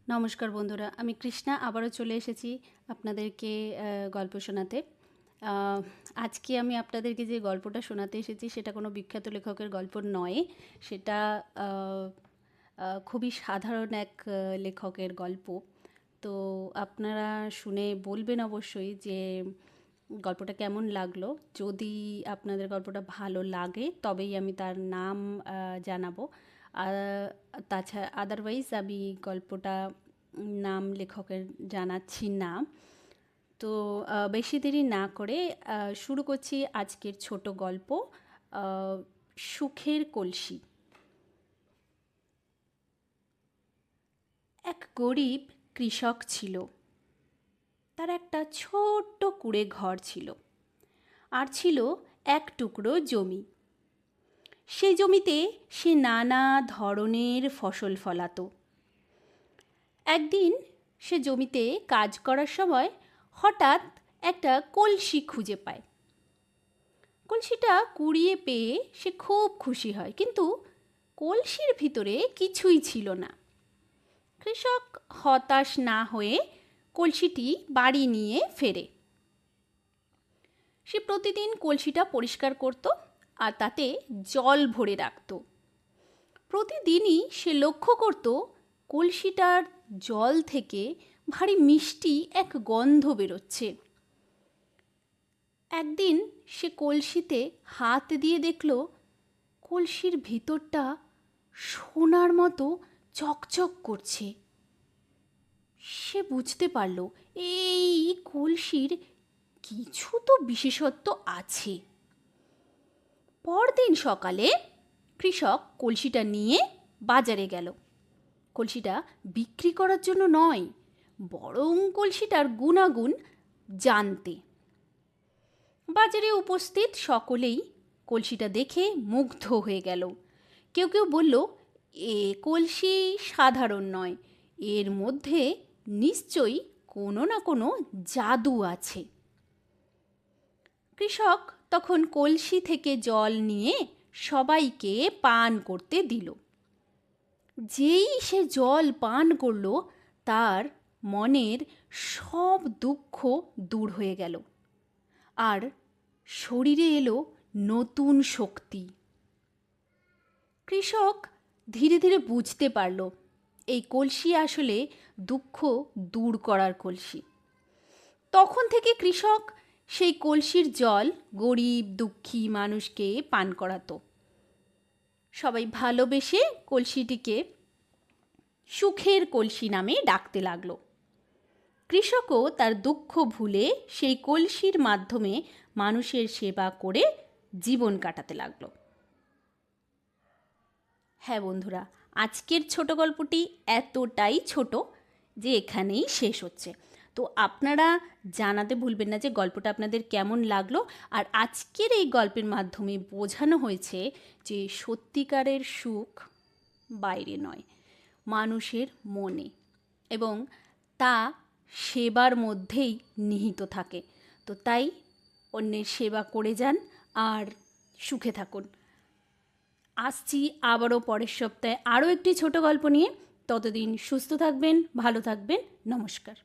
নমস্কার বন্ধুরা, আমি কৃষ্ণা আবারও চলে এসেছি আপনাদেরকে গল্প শোনাতে। আহ, আজকে আমি আপনাদেরকে যে গল্পটা শোনাতে এসেছি সেটা কোনো বিখ্যাত লেখকের গল্প নয়। সেটা আহ, খুবই সাধারণ এক লেখকের গল্প। তো আপনারা শুনে বলবেন অবশ্যই যে গল্পটা কেমন লাগলো। যদি আপনাদের গল্পটা ভালো লাগে তবেই আমি তার নাম জানাবো। আর তাছাড়া আদারওয়াইজ আমি গল্পটা নাম লেখকের জানাচ্ছি না। তো বেশি দেরি না করে শুরু করছি আজকের ছোট গল্প, আহ, সুখের কলসি। এক গরিব কৃষক ছিল। তার একটা ছোট্ট কুঁড়ে ঘর ছিল, আর ছিল এক টুকরো জমি। সেই জমিতে সে নানা ধরনের ফসল ফলাতো। একদিন সে জমিতে কাজ করার সময় হঠাৎ একটা কলসি খুঁজে পায়। কলসিটা কুড়িয়ে পেয়ে সে খুব খুশি হয়, কিন্তু কলসির ভিতরে কিছুই ছিল না। কৃষক হতাশ না হয়ে কলসিটি বাড়ি নিয়ে ফেরে। সে প্রতিদিন কলসিটা পরিষ্কার করত আর তাতে জল ভরে রাখত। প্রতিদিনই সে লক্ষ্য করত কলসিটার জল থেকে ভারী মিষ্টি এক গন্ধ বেরোচ্ছে। একদিন সে কলসিতে হাত দিয়ে দেখল কলসির ভিতরটা সোনার মতো চকচক করছে। সে বুঝতে পারল এই কলসির কিছু তো বিশেষত্ব আছে। পরদিন সকালে কৃষক কলসিটা নিয়ে বাজারে গেল। কলসিটা বিক্রি করার জন্য নয়, বরং কলসিটার গুণাগুণ জানতে। বাজারে উপস্থিত সকলেই কলসিটা দেখে মুগ্ধ হয়ে গেল। কেউ কেউ বলল, এ কলসি সাধারণ নয়, এর মধ্যে নিশ্চয়ই কোনো না কোনো জাদু আছে। কৃষক তখন কলসি থেকে জল নিয়ে সবাইকে পান করতে দিল। যেই সে জল পান করল, তার মনের সব দুঃখ দূর হয়ে গেল, আর শরীরে এলো নতুন শক্তি। কৃষক ধীরে ধীরে বুঝতে পারল এই কলসি আসলে দুঃখ দূর করার কলসি। তখন থেকে কৃষক সেই কলসির জল গরিব দুঃখী মানুষকে পান করাতো। সবাই ভালোবেসে কলসিটিকে সুখের কলসি নামে ডাকতে লাগলো। কৃষকও তার দুঃখ ভুলে সেই কলসির মাধ্যমে মানুষের সেবা করে জীবন কাটাতে লাগলো। হ্যাঁ বন্ধুরা, আজকের ছোট গল্পটি এতটাই ছোট যে এখানেই শেষ হচ্ছে। তো আপনারা জানাতে ভুলবেন না যে গল্পটা আপনাদের কেমন লাগলো। আর আজকের এই গল্পের মাধ্যমে বোঝানো হয়েছে যে সত্যিকারের সুখ বাইরে নয়, মানুষের মনে, এবং তা সেবার মধ্যেই নিহিত থাকে। তো তাই অন্যের সেবা করে যান আর সুখে থাকুন। আসছি আবারও পরের সপ্তাহে আরও একটি ছোট গল্প নিয়ে। ততদিন সুস্থ থাকবেন, ভালো থাকবেন। নমস্কার।